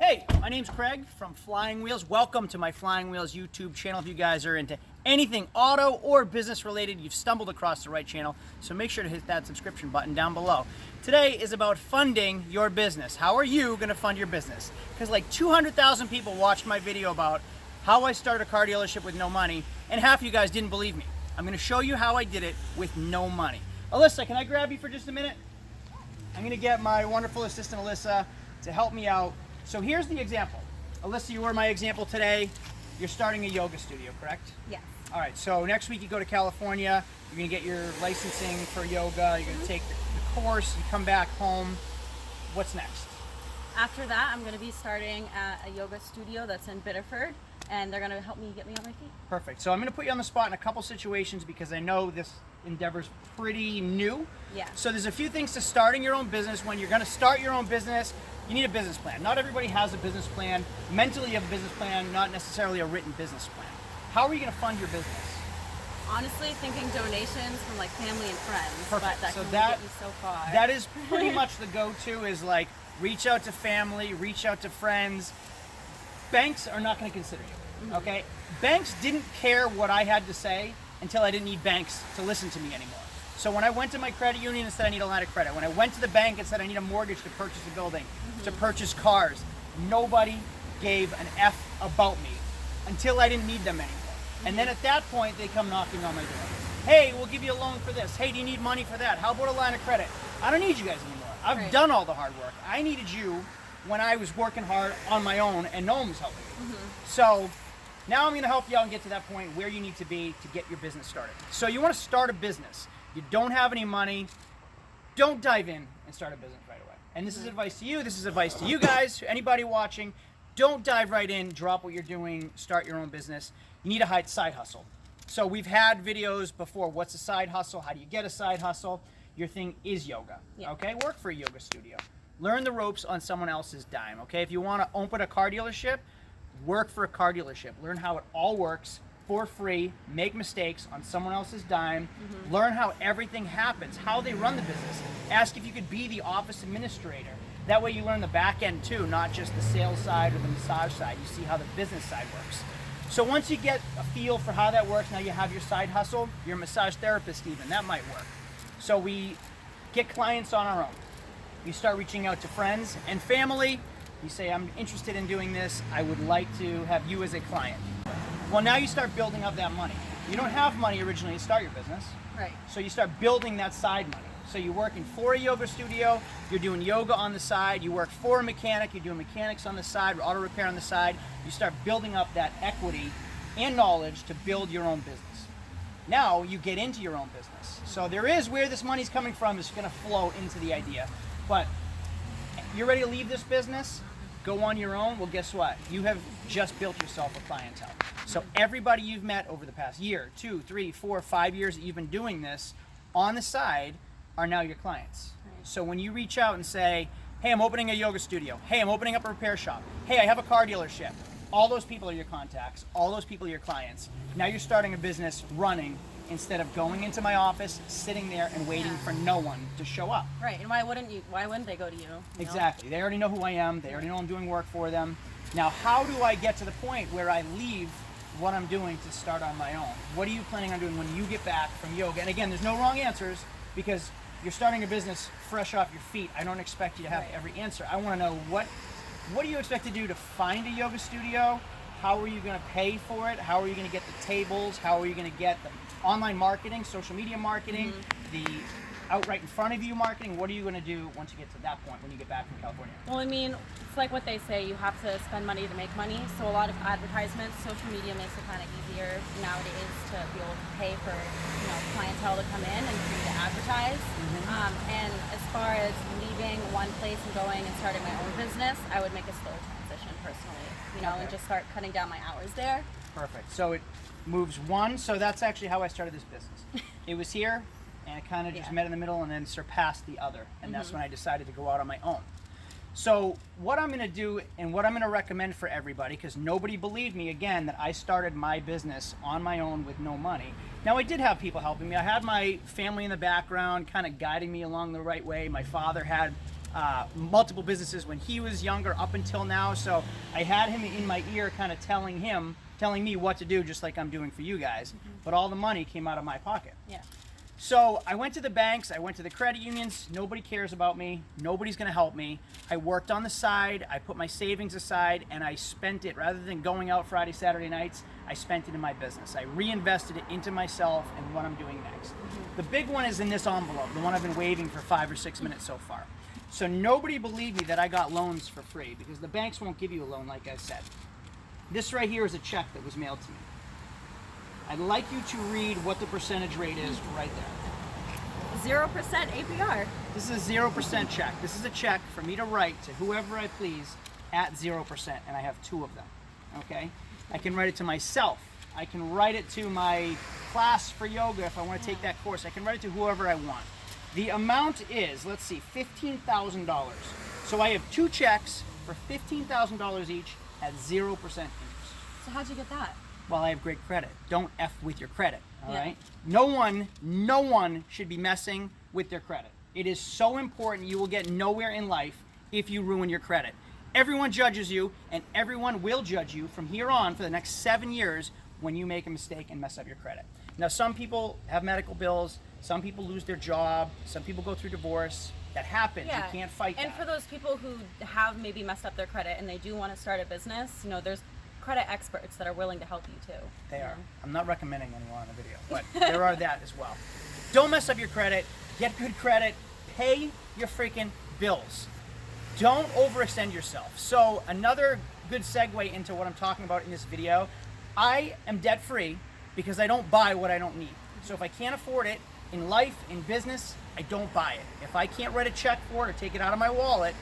Hey, my name's Craig from Flying Wheels. Welcome to my Flying Wheels YouTube channel. If you guys are into anything auto or business related, you've stumbled across the right channel, so make sure to hit that subscription button down below. Today is about funding your business. How are you gonna fund your business? Because like 200,000 people watched my video about how I started a car dealership with no money, and half of you guys didn't believe me. I'm gonna show you how I did it with no money. Alyssa, can I grab you for just a minute? I'm gonna get my wonderful assistant Alyssa to help me out. So here's the example. Alyssa, you were my example today. You're starting a yoga studio, correct? Yes. All right, so next week you go to California, you're gonna get your licensing for yoga, you're gonna take the course, you come back home. What's next? After that, I'm going to be starting at a yoga studio that's in Biddeford, and they're going to help me get me on my feet. Perfect. So I'm gonna put you on the spot in a couple situations because I know this endeavor's pretty new. Yeah. So there's a few things to starting your own business. When you're gonna start your own business, you need a business plan. Not everybody has a business plan. Mentally you have a business plan, not necessarily a written business plan. How are you gonna fund your business? Honestly, thinking donations from like family and friends, Perfect. but that So can only that- get you so far. That is pretty much the go-to, is like reach out to family, reach out to friends. Banks are not gonna consider you, okay? Banks didn't care what I had to say until I didn't need banks to listen to me anymore. So when I went to my credit union and said I need a line of credit, when I went to the bank and said I need a mortgage to purchase a building, to purchase cars, nobody gave an F about me until I didn't need them anymore. And then at that point, they come knocking on my door. Hey, we'll give you a loan for this. Hey, do you need money for that? How about a line of credit? I don't need you guys anymore. I've Right. done all the hard work. I needed you when I was working hard on my own and no one was helping me. So now I'm gonna help you out and get to that point where you need to be to get your business started. So you wanna start a business. You don't have any money, don't dive in and start a business right away. And this is advice to you, this is advice to you guys, anybody watching. Don't dive right in, drop what you're doing, start your own business. You need a side hustle. So we've had videos before, what's a side hustle? How do you get a side hustle? Your thing is yoga, Yeah. okay? Work for a yoga studio. Learn the ropes on someone else's dime, okay? If you wanna open a car dealership, work for a car dealership. Learn how it all works for free, make mistakes on someone else's dime, learn how everything happens, how they run the business. Ask if you could be the office administrator. That way you learn the back end too, not just the sales side or the massage side. You see how the business side works. So once you get a feel for how that works, now you have your side hustle, you're a massage therapist even, that might work. So we get clients on our own. You start reaching out to friends and family. You say, I'm interested in doing this. I would like to have you as a client. Well, now you start building up that money. You don't have money originally to start your business. Right. So you start building that side money. So you're working for a yoga studio, you're doing yoga on the side, you work for a mechanic, you're doing mechanics on the side, auto repair on the side. You start building up that equity and knowledge to build your own business. Now you get into your own business. So there is where this money's coming from is gonna flow into the idea. But you're ready to leave this business, go on your own, well guess what? You have just built yourself a clientele. So everybody you've met over the past year, 2, 3, 4, 5 years that you've been doing this on the side are now your clients. Right. So when you reach out and say, hey, I'm opening a yoga studio, hey, I'm opening up a repair shop, hey, I have a car dealership, all those people are your contacts, all those people are your clients. Now you're starting a business running instead of going into my office, sitting there and waiting for no one to show up. Right. And why wouldn't they go to you? You know? Exactly. They already know who I am. They already know I'm doing work for them. Now, how do I get to the point where I leave what I'm doing to start on my own? What are you planning on doing when you get back from yoga? And again, there's no wrong answers because you're starting a business fresh off your feet. I don't expect you to have Right. every answer. I want to know what do you expect to do to find a yoga studio? How are you going to pay for it? How are you going to get the tables? How are you going to get the online marketing, social media marketing, the outright in front of you marketing? What are you going to do once you get to that point when you get back from California? Well, I mean, it's like what they say, you have to spend money to make money. So a lot of advertisements, social media makes it kind of easier nowadays to be able to pay for, clientele to come in and for you to advertise. And as far as leaving one place and going and starting my own business, I would make a slow transition personally, and just start cutting down my hours there. Perfect. So it moves one. So that's actually how I started this business. It was here, and it kind of just Yeah. met in the middle and then surpassed the other. And that's when I decided to go out on my own. So what I'm going to do and what I'm going to recommend for everybody, because nobody believed me, again, that I started my business on my own with no money. Now, I did have people helping me. I had my family in the background kind of guiding me along the right way. My father had multiple businesses when he was younger up until now. So I had him in my ear kind of telling me what to do, just like I'm doing for you guys. But all the money came out of my pocket. Yeah. So I went to the banks, I went to the credit unions, nobody cares about me, nobody's gonna help me. I worked on the side, I put my savings aside, and I spent it, rather than going out Friday, Saturday nights, I spent it in my business. I reinvested it into myself and what I'm doing next. The big one is in this envelope, the one I've been waving for 5 or 6 minutes so far. So nobody believed me that I got loans for free, because the banks won't give you a loan, like I said. This right here is a check that was mailed to me. I'd like you to read what the percentage rate is right there. 0% APR. This is a 0% check. This is a check for me to write to whoever I please at 0%, and I have 2 of them, okay? I can write it to myself. I can write it to my class for yoga if I want to take that course. I can write it to whoever I want. The amount is, let's see, $15,000. So I have 2 checks for $15,000 each at 0% interest. So how'd you get that? Well, I have great credit. Don't F with your credit, all Yeah. right? No one should be messing with their credit. It is so important. You will get nowhere in life if you ruin your credit. Everyone judges you, and everyone will judge you from here on for the next 7 years when you make a mistake and mess up your credit. Now, some people have medical bills, some people lose their job, some people go through divorce. That happens. You can't fight that. And for those people who have maybe messed up their credit and they do want to start a business, there's credit experts that are willing to help you too. They are. I'm not recommending anyone on the video, but there are that as well. Don't mess up your credit. Get good credit. Pay your freaking bills. Don't overextend yourself. So another good segue into what I'm talking about in this video, I am debt free because I don't buy what I don't need. So if I can't afford it in life, in business, I don't buy it. If I can't write a check for it or take it out of my wallet,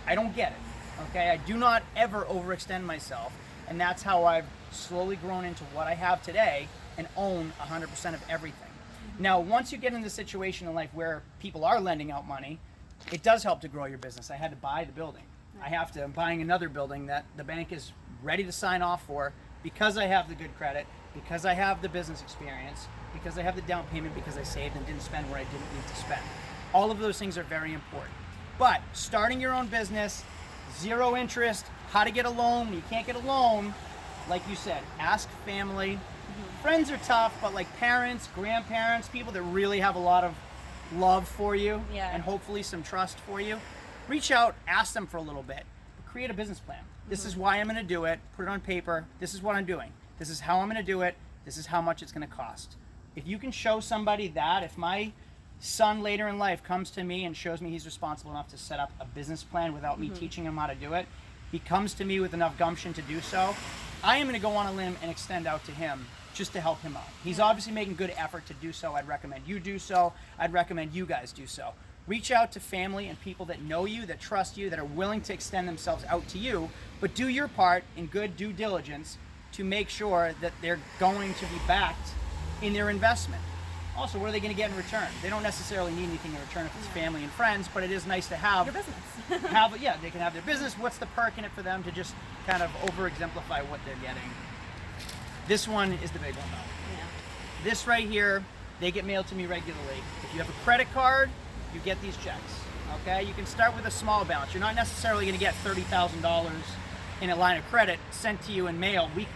I don't get it. Okay? I do not ever overextend myself. And that's how I've slowly grown into what I have today and own 100% of everything. Now, once you get in the situation in life where people are lending out money, it does help to grow your business. I had to buy the building. I'm buying another building that the bank is ready to sign off for because I have the good credit, because I have the business experience, because I have the down payment, because I saved and didn't spend where I didn't need to spend. All of those things are very important. But starting your own business, 0 interest, how to get a loan when you can't get a loan, like you said, ask family. Friends are tough, but like parents, grandparents, people that really have a lot of love for you and hopefully some trust for you, reach out, ask them for a little bit, but create a business plan. This is why I'm going to do it. Put it on paper. This is what I'm doing. This is how I'm going to do it. This is how much it's going to cost. If you can show somebody that, if my son later in life comes to me and shows me he's responsible enough to set up a business plan without me teaching him how to do it, he comes to me with enough gumption to do so, I am going to go on a limb and extend out to him just to help him out. He's obviously making good effort to do so. I'd recommend you do so. I'd recommend you guys do so. Reach out to family and people that know you, that trust you, that are willing to extend themselves out to you, but do your part in good due diligence to make sure that they're going to be backed in their investment. Also, what are they going to get in return? They don't necessarily need anything in return if it's family and friends, but it is nice to have your business. They can have their business. What's the perk in it for them to just kind of over-exemplify what they're getting? This one is the big one, though. Yeah. This right here, they get mailed to me regularly. If you have a credit card, you get these checks. Okay, you can start with a small balance. You're not necessarily going to get $30,000 in a line of credit sent to you in mail weekly,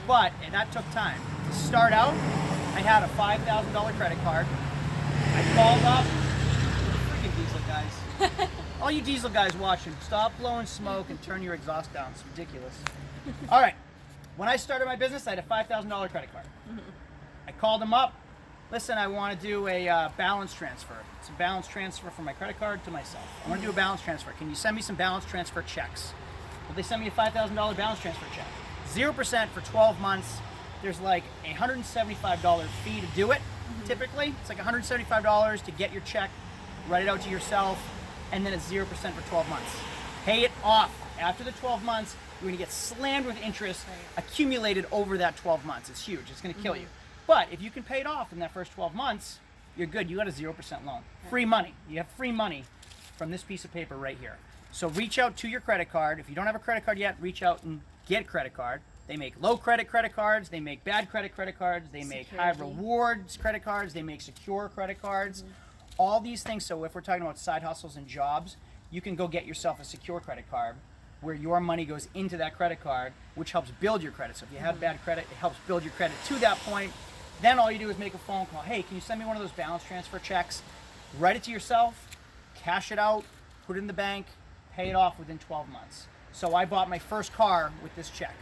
but that took time. To start out, I had a $5,000 credit card. I called up, freaking diesel guys. All you diesel guys watching, stop blowing smoke and turn your exhaust down. It's ridiculous. All right, when I started my business, I had a $5,000 credit card. I called them up. Listen, I want to do a balance transfer. It's a balance transfer from my credit card to myself. I want to do a balance transfer. Can you send me some balance transfer checks? Well, they sent me a $5,000 balance transfer check. 0% for 12 months. There's like a $175 fee to do it, typically. It's like $175 to get your check, write it out to yourself, and then it's 0% for 12 months. Pay it off. After the 12 months, you're going to get slammed with interest accumulated over that 12 months. It's huge. It's going to kill you. But if you can pay it off in that first 12 months, you're good. You got a 0% loan. Free money. You have free money from this piece of paper right here. So reach out to your credit card. If you don't have a credit card yet, reach out and get a credit card. They make low credit cards. They make bad credit cards. They make high rewards credit cards. They make secure credit cards. All these things. So if we're talking about side hustles and jobs, you can go get yourself a secure credit card where your money goes into that credit card, which helps build your credit. So if you have bad credit, it helps build your credit to that point. Then all you do is make a phone call. Hey, can you send me one of those balance transfer checks? Write it to yourself, cash it out, put it in the bank, pay it off within 12 months. So I bought my first car with this check.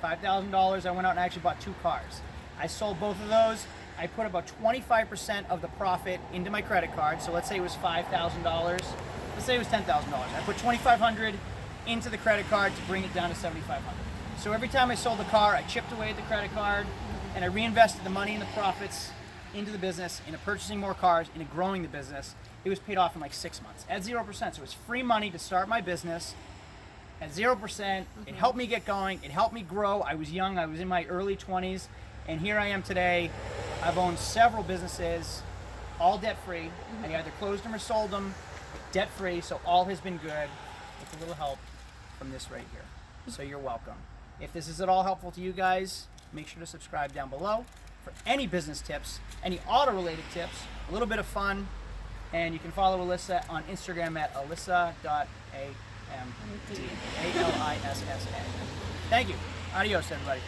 $5,000, I went out and actually bought 2 cars. I sold both of those. I put about 25% of the profit into my credit card. So let's say it was $5,000. Let's say it was $10,000. I put $2,500 into the credit card to bring it down to $7,500. So every time I sold a car, I chipped away at the credit card and I reinvested the money and the profits into the business, into purchasing more cars, into growing the business. It was paid off in like 6 months at 0%. So it was free money to start my business at 0%. It helped me get going. It helped me grow. I was young. I was in my early 20s. And here I am today. I've owned several businesses, all debt-free. I either closed them or sold them debt-free. So all has been good with a little help from this right here. So you're welcome. If this is at all helpful to you guys, make sure to subscribe down below for any business tips, any auto-related tips, a little bit of fun. And you can follow Alyssa on Instagram at alyssa.amd, A-L-I-S-S-A. Thank you. Adios, everybody.